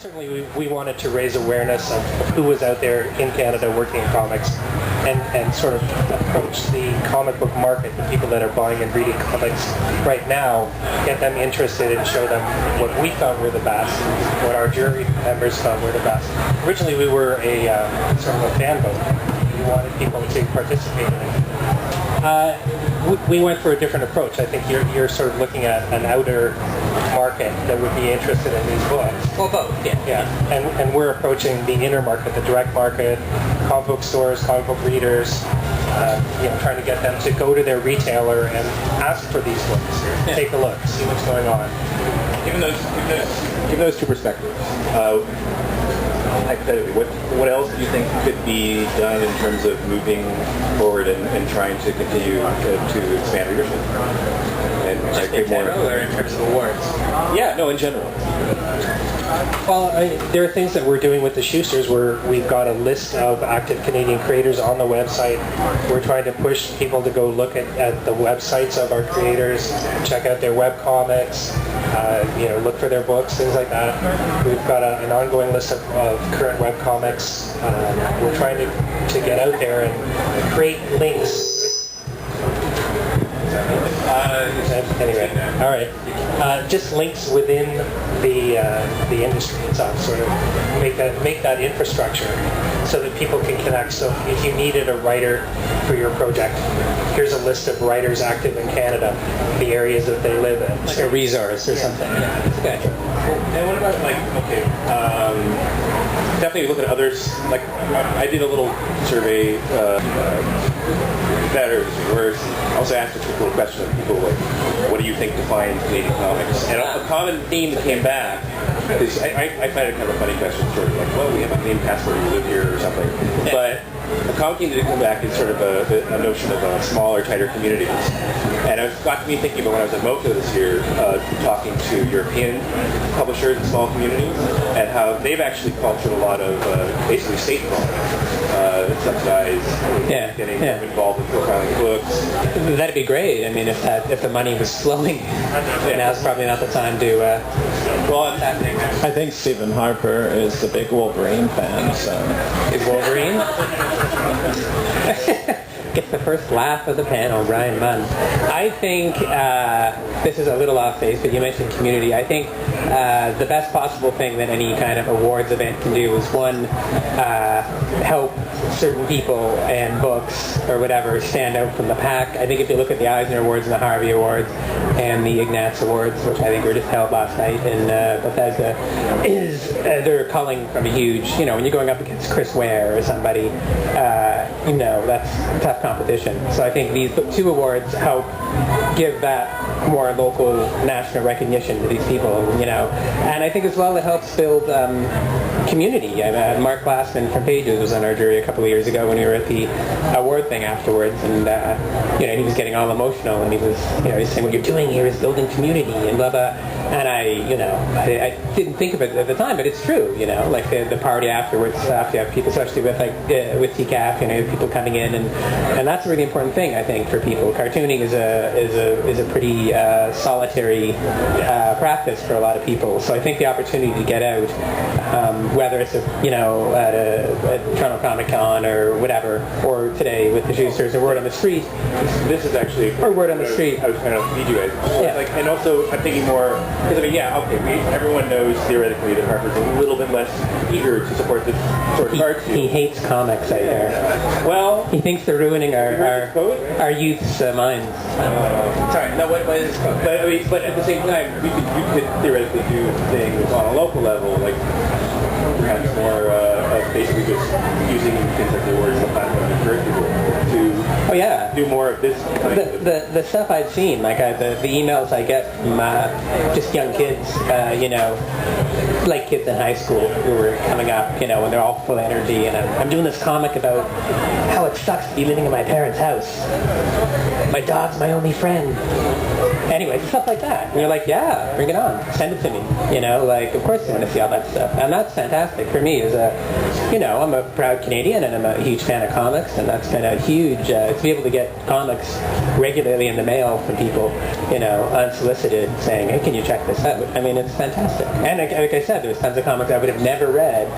certainly we wanted to raise awareness of who was out there in Canada working in comics, and sort of approach the comic book market, the people that are buying and reading comics right now, get them interested and show them what we thought were the best, what our jury members thought were the best. Originally we were a sort of a fan vote. We wanted people to participate in it. We went for a different approach. I think you're sort of looking at an outer market that would be interested in these books. Well, both, yeah. Yeah, and we're approaching the inner market, the direct market, comic book stores, comic book readers, trying to get them to go to their retailer and ask for these books, take a look, see what's going on. Given those two perspectives, hypothetically, what else do you think could be done in terms of moving forward and trying to continue to expand readership? And in general, or in terms of awards? Yeah, no, in general. Well, there are things that we're doing with the Schusters where we've got a list of active Canadian creators on the website. We're trying to push people to go look at the websites of our creators, check out their webcomics, look for their books, things like that. We've got an ongoing list of current webcomics. We're trying to get out there and create links. Anyway, all right. Just links within the industry itself, sort of make that infrastructure so that people can connect. So if you needed a writer for your project, here's a list of writers active in Canada, the areas that they live in. Like a resource or something. Yeah. Okay. And what about definitely look at others. Like I did a little survey where I also asked a typical question of people like, what do you think defines Canadian comics? And a common theme that came back is, I find it kind of a funny question, sort of like, well, we have a Canadian passport, we live here or something. Yeah. But a common theme that did come back is sort of a notion of smaller, tighter communities. And it got me thinking about when I was at MoCA this year, talking to European publishers in small communities, and how they've actually cultured a lot of basically state products. Subsidize, getting involved in profiling books. That'd be great. I mean, if the money was flowing, now's probably not the time to. What's happening? I think Stephen Harper is the big Wolverine fan. So is Wolverine? Gets the first laugh of the panel, Bryan Munn. I think this is a little off base, but you mentioned community. I think the best possible thing that any kind of awards event can do is, one, help certain people and books or whatever stand out from the pack. I think if you look at the Eisner Awards and the Harvey Awards and the Ignatz Awards, which I think were just held last night in Bethesda, they're culling from a huge, when you're going up against Chris Ware or somebody, that's tough competition. So I think these two awards help give that more local, national recognition to these people, And I think as well it helps build community. Mark Glassman from Pages was on our jury a couple of years ago when we were at the award thing afterwards, and he was getting all emotional, and he was saying, what you're doing here is building community and blah blah. And I didn't think of it at the time, but it's true. Like the party afterwards, after you have people, especially with TCAF, people coming in, and that's a really important thing, I think, for people. Cartooning is a pretty solitary practice for a lot of people. So I think the opportunity to get out, whether it's at a Toronto Comic Con or whatever, or today with the Schusters or Word on the Street. This is actually Word on the Street. I was trying to feed you guys. And also I'm thinking more, because everyone knows theoretically that Harper's a little bit less eager to support this sort of cartoon. He hates comics, I hear. Well, he thinks they're ruining our youth's minds. Sorry, no, what is his quote? But at the same time, you could theoretically do things on a local level, like perhaps more of basically just using things like the awards as a platform to encourage people to do more of this kind of... The stuff I've seen, like the emails I get from just young kids, like kids in high school who are coming up, when they're all full of energy, and I'm doing this comic about how it sucks to be living in my parents' house. My dog's my only friend. Anyway, stuff like that. And you're like, yeah, bring it on. Send it to me. You know, like, of course I want to see all that stuff. And that's fantastic for me as a, you know, I'm a proud Canadian and I'm a huge fan of comics, and that's kind of huge to be able to get comics regularly in the mail from people, you know, unsolicited, saying, hey, can you check this out? I mean, it's fantastic. And like I said, there's tons of comics I would have never read.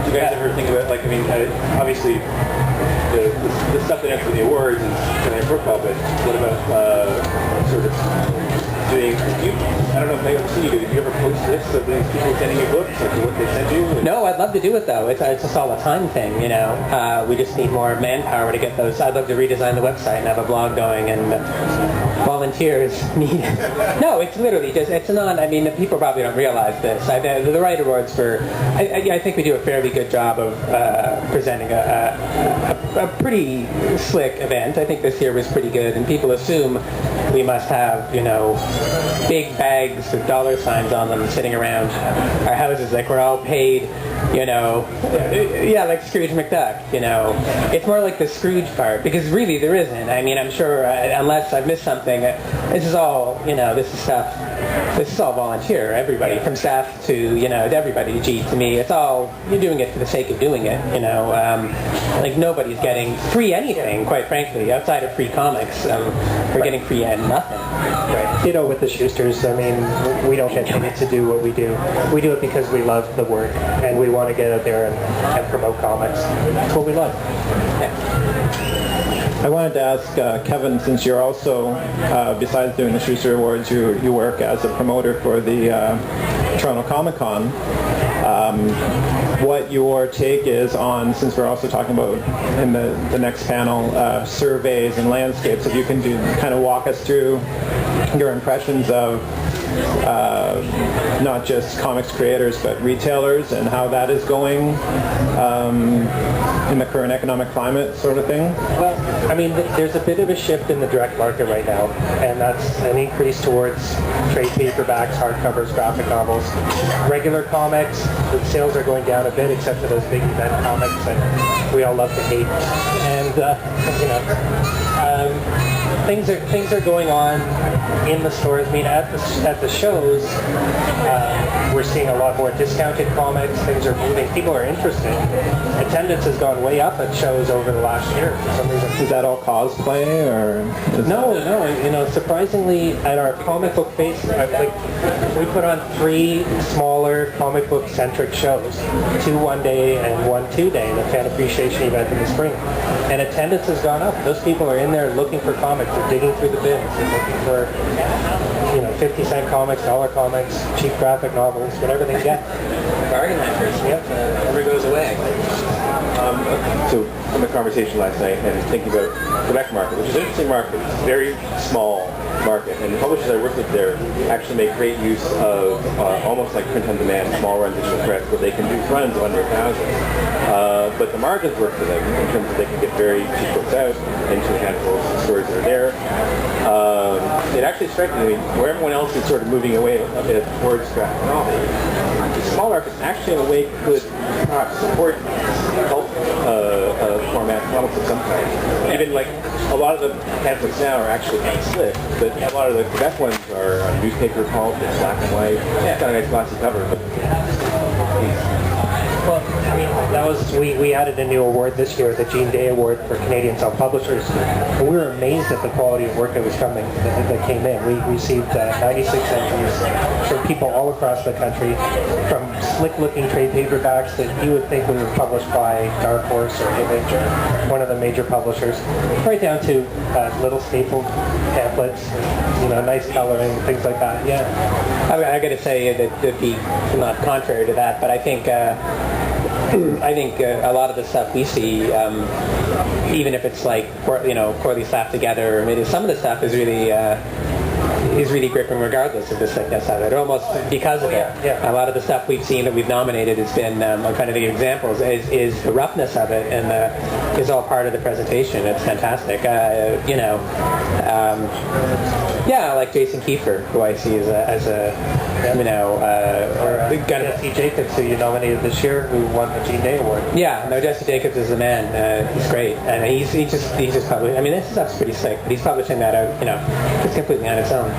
Do you guys ever think about, like, I mean, obviously the stuff that ends with the awards is kind of profile, but what about sort of doing, I don't know if I've seen you do, you ever post lists of these people sending you books, like what they send you? No, I'd love to do it though. It's just all a time thing, you know. We just need more manpower to get those. I'd love to redesign the website and have a blog going, and volunteers needed. No, it's literally just, it's not, I mean, the people probably don't realize this. The Wright Awards I think we do a fairly good job of presenting a pretty slick event. I think this year was pretty good, and people assume we must have, you know, big bags with dollar signs on them sitting around our houses, like we're all paid, you know, yeah, like Scrooge McDuck, you know. It's more like the Scrooge part, because really there isn't. I mean, I'm sure, unless I've missed something, this is all, you know, this is all volunteer, everybody, from staff to, you know, to everybody, to me. It's all, you're doing it for the sake of doing it, you know. Like, nobody's getting free anything, quite frankly, outside of free comics. We're getting free nothing. Right. You know, with the Schusters, I mean, we don't get paid to do what we do. We do it because we love the work, and we want to get out there and promote comics. That's what we love. Yeah. I wanted to ask Kevin, since you're also, besides doing the Shuster Awards, you work as a promoter for the Toronto Comic Con, what your take is on, since we're also talking about in the next panel, surveys and landscapes, if you can kind of walk us through your impressions of not just comics creators but retailers and how that is going in the current economic climate sort of thing? Well, I mean, there's a bit of a shift in the direct market right now, and that's an increase towards trade paperbacks, hardcovers, graphic novels. Regular comics, the sales are going down a bit, except for those big event comics that we all love to hate. And, you know, things are going on in the stores. I mean, at the shows, we're seeing a lot more discounted comics. Things are moving. People are interested. Attendance has gone way up at shows over the last year for some reason. Is that all cosplay, or? No. You know, surprisingly, at our comic book face, we put on 3 smaller comic book centric shows, 2 one-day and 1 2-day, the fan appreciation event in the spring. And attendance has gone up. Those people are in there looking for comics. They're digging through the bins. They're looking for, you know, 50-cent comics, dollar comics, cheap graphic novels, whatever they get. Bargain hunters. Yep. Never goes away. So from the conversation last night and thinking about Quebec market, which is an interesting market, it's a very small market, and the publishers I work with there actually make great use of almost like print-on-demand, small-run digital press, where they can do runs under 1,000. But the margins work for them in terms of they can get very cheap books out into a handful of stores that are there. It actually strikes me, where everyone else is sort of moving away a bit towards graphic novel, the small market actually in a way could perhaps support help format comics of some kind. Even like a lot of the pamphlets now are actually kind of slick, but a lot of the Quebec ones are on newspaper pulp, it's black and white. It's got a nice glossy cover, but Well, I mean, that was, we added a new award this year, the Jean Day Award for Canadian self-publishers, and we were amazed at the quality of work that was coming, that came in. We received 96 entries from people all across the country, from slick-looking trade paperbacks that you would think were published by Dark Horse or Image or one of the major publishers, right down to little staple pamphlets, you know, nice coloring, things like that. Yeah. I got to say that to be not contrary to that, but I think a lot of the stuff we see, even if it's like, you know, poorly slapped together, maybe some of the stuff is really is really gripping regardless of the slickness of it, almost because of it. yeah. A lot of the stuff we've seen that we've nominated has been kind of the examples is the roughness of it, and is all part of the presentation. It's fantastic. Like Jason Kiefer, who I see as a Jesse Jacobs, who you nominated this year, who won the Gene Day Award. Yeah, no, Jesse Jacobs is the man. He's great, and he just published. I mean, this stuff's pretty slick, but he's publishing that out, just completely on its own.